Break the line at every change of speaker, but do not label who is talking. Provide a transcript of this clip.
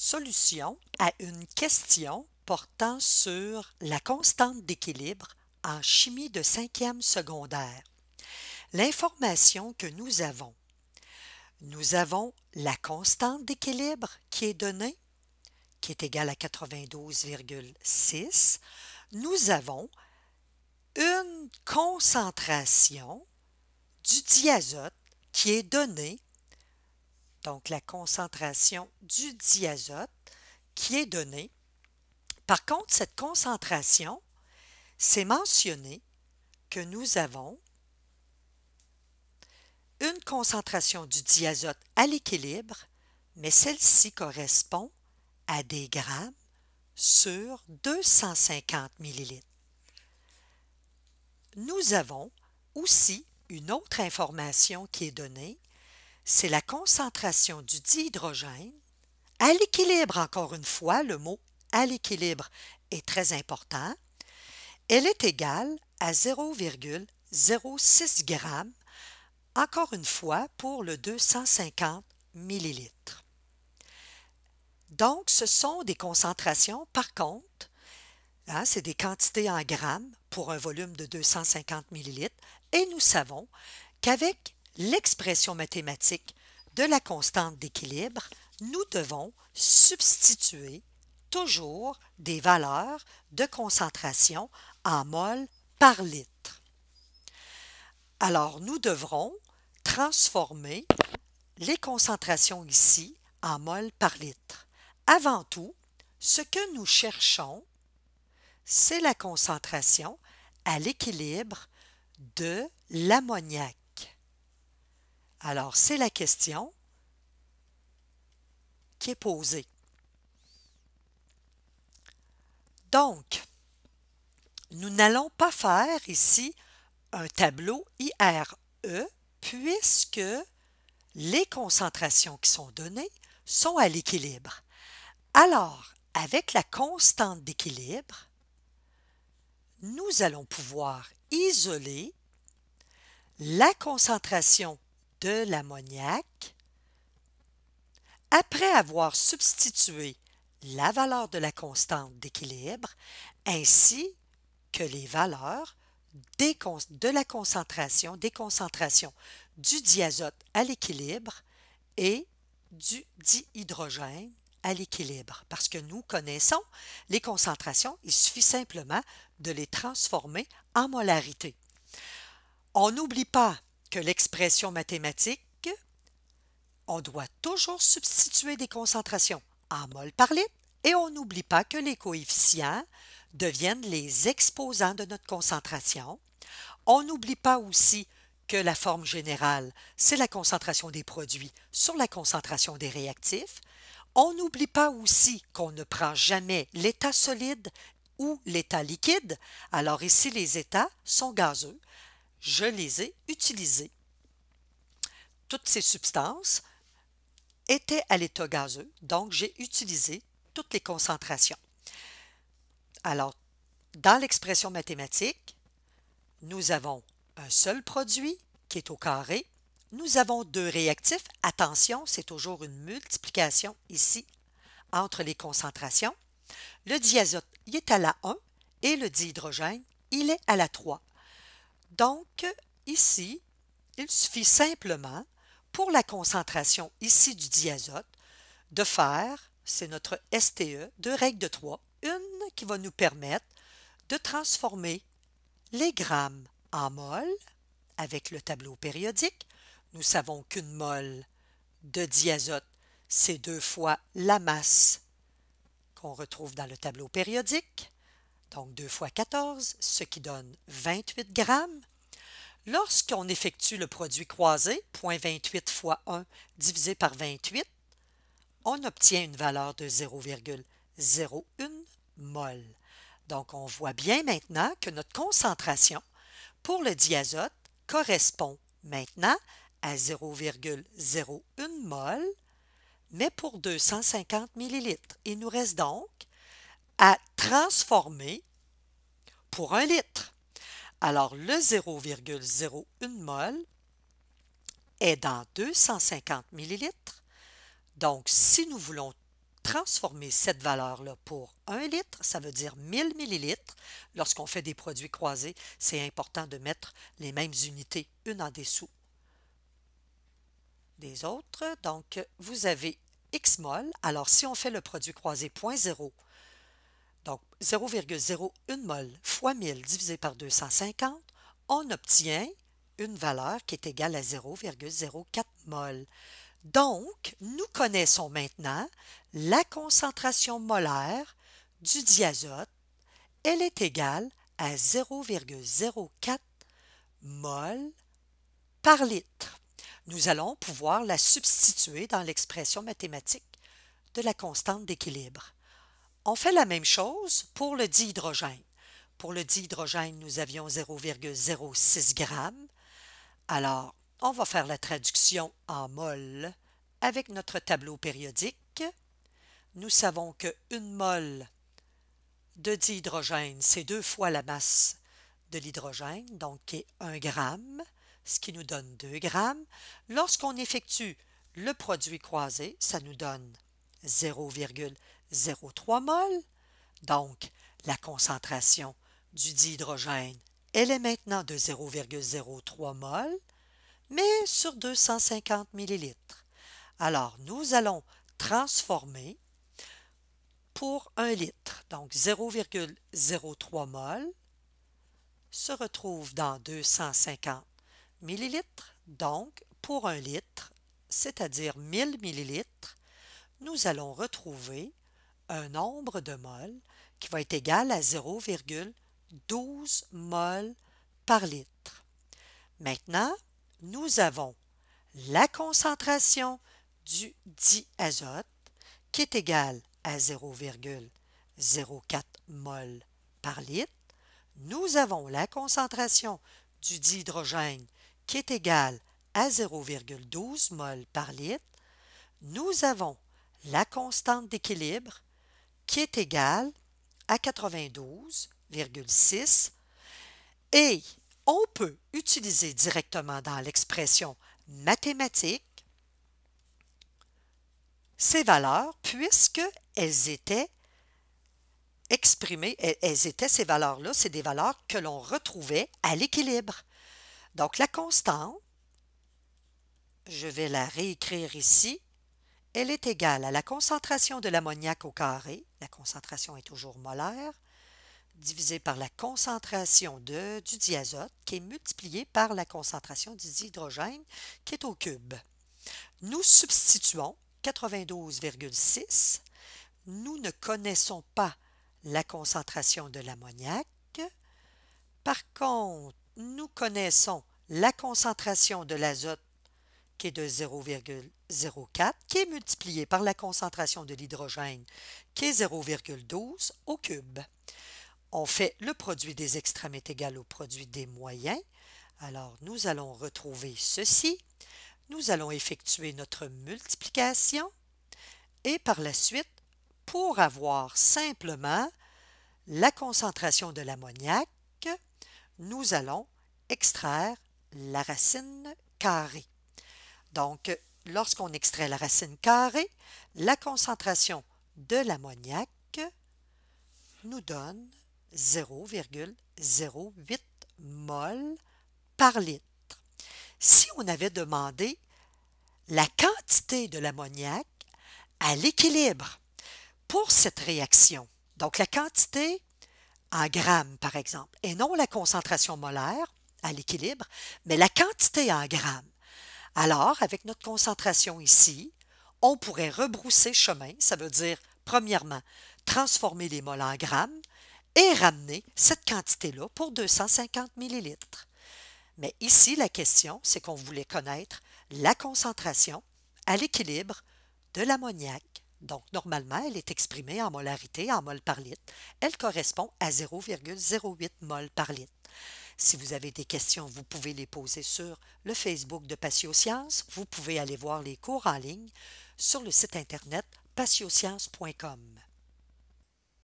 Solution à une question portant sur la constante d'équilibre en chimie de 5e secondaire. L'information que nous avons la constante d'équilibre qui est donnée, qui est égale à 92,6. Nous avons une concentration du diazote qui est donnée, donc la concentration du diazote qui est donnée. Par contre, cette concentration, c'est mentionné que nous avons une concentration du diazote à l'équilibre, mais celle-ci correspond à des grammes sur 250 millilitres. Nous avons aussi une autre information qui est donnée, c'est la concentration du dihydrogène à l'équilibre. Encore une fois, le mot à l'équilibre est très important. Elle est égale à 0,06 g, encore une fois pour le 250 millilitres. Donc, ce sont des concentrations, par contre, c'est des quantités en grammes pour un volume de 250 millilitres, et nous savons qu'avec l'expression mathématique de la constante d'équilibre, nous devons substituer toujours des valeurs de concentration en mol par litre. Alors, nous devrons transformer les concentrations ici en mol par litre. Avant tout, ce que nous cherchons, c'est la concentration à l'équilibre de l'ammoniac. Alors, c'est la question qui est posée. Donc, nous n'allons pas faire ici un tableau IRE puisque les concentrations qui sont données sont à l'équilibre. Alors, avec la constante d'équilibre, nous allons pouvoir isoler la concentration de l'ammoniac après avoir substitué la valeur de la constante d'équilibre ainsi que les valeurs de la concentration, des concentrations du diazote à l'équilibre et du dihydrogène à l'équilibre. Parce que nous connaissons les concentrations, il suffit simplement de les transformer en molarité. On n'oublie pas que l'expression mathématique, on doit toujours substituer des concentrations en mol par litre et on n'oublie pas que les coefficients deviennent les exposants de notre concentration. On n'oublie pas aussi que la forme générale, c'est la concentration des produits sur la concentration des réactifs. On n'oublie pas aussi qu'on ne prend jamais l'état solide ou l'état liquide. Alors ici, les états sont gazeux. Je les ai utilisés. Toutes ces substances étaient à l'état gazeux, donc j'ai utilisé toutes les concentrations. Alors, dans l'expression mathématique, nous avons un seul produit qui est au carré. Nous avons deux réactifs. Attention, c'est toujours une multiplication ici entre les concentrations. Le diazote, il est à la 1 et le dihydrogène, il est à la 3. Donc, ici, il suffit simplement, pour la concentration ici du diazote, de faire, c'est notre STE, deux règles de 3, une qui va nous permettre de transformer les grammes en mol avec le tableau périodique. Nous savons qu'une mol de diazote, c'est 2 fois la masse qu'on retrouve dans le tableau périodique, donc 2 fois 14, ce qui donne 28 grammes. Lorsqu'on effectue le produit croisé, 0,28 fois 1 divisé par 28, on obtient une valeur de 0,01 mol. Donc, on voit bien maintenant que notre concentration pour le diazote correspond maintenant à 0,01 mol, mais pour 250 millilitres. Il nous reste donc à transformer pour 1 litre. Alors, le 0,01 mol est dans 250 millilitres. Donc, si nous voulons transformer cette valeur-là pour 1 litre, ça veut dire 1000 millilitres. Lorsqu'on fait des produits croisés, c'est important de mettre les mêmes unités, une en dessous des autres. Donc, vous avez X mol. Alors, si on fait le produit croisé 0.0, donc 0,01 mol fois 1000 divisé par 250, on obtient une valeur qui est égale à 0,04 mol. Donc, nous connaissons maintenant la concentration molaire du diazote. Elle est égale à 0,04 mol par litre. Nous allons pouvoir la substituer dans l'expression mathématique de la constante d'équilibre. On fait la même chose pour le dihydrogène. Pour le dihydrogène, nous avions 0,06 g. Alors, on va faire la traduction en mol avec notre tableau périodique. Nous savons que 1 mol de dihydrogène, c'est 2 fois la masse de l'hydrogène, donc qui est 1 g, ce qui nous donne 2 g. Lorsqu'on effectue le produit croisé, ça nous donne 0,03 mol. Donc, la concentration du dihydrogène, elle est maintenant de 0,03 mol, mais sur 250 millilitres. Alors, nous allons transformer pour 1 litre. Donc, 0,03 mol se retrouve dans 250 millilitres. Donc, pour 1 litre, c'est-à-dire 1000 millilitres, nous allons retrouver un nombre de mol qui va être égal à 0,12 mol par litre. Maintenant, nous avons la concentration du diazote qui est égale à 0,04 mol par litre. Nous avons la concentration du dihydrogène qui est égale à 0,12 mol par litre. Nous avons la constante d'équilibre qui est égale à 92,6 et on peut utiliser directement dans l'expression mathématique ces valeurs puisqu'elles étaient exprimées, ces valeurs-là, c'est des valeurs que l'on retrouvait à l'équilibre. Donc la constante, je vais la réécrire ici, elle est égale à la concentration de l'ammoniac au carré, la concentration est toujours molaire, divisé par la concentration du diazote qui est multipliée par la concentration du dihydrogène qui est au cube. Nous substituons 92,6. Nous ne connaissons pas la concentration de l'ammoniac. Par contre, nous connaissons la concentration de l'azote qui est de 0,04, qui est multipliée par la concentration de l'hydrogène qui est 0,12 au cube. On fait le produit des extrêmes est égal au produit des moyens. Alors, nous allons retrouver ceci. Nous allons effectuer notre multiplication et par la suite, pour avoir simplement la concentration de l'ammoniac, nous allons extraire la racine carrée. Donc, lorsqu'on extrait la racine carrée, la concentration de l'ammoniac nous donne 0,08 mol par litre. Si on avait demandé la quantité de l'ammoniac à l'équilibre pour cette réaction, donc la quantité en grammes par exemple, et non la concentration molaire à l'équilibre, mais la quantité en grammes. Alors, avec notre concentration ici, on pourrait rebrousser chemin, ça veut dire, premièrement, transformer les moles en grammes et ramener cette quantité-là pour 250 millilitres. Mais ici, la question, c'est qu'on voulait connaître la concentration à l'équilibre de l'ammoniac. Donc, normalement, elle est exprimée en molarité, en mol par litre. Elle correspond à 0,08 mol par litre. Si vous avez des questions, vous pouvez les poser sur le Facebook de Patiosciences. Vous pouvez aller voir les cours en ligne sur le site internet patiosciences.com.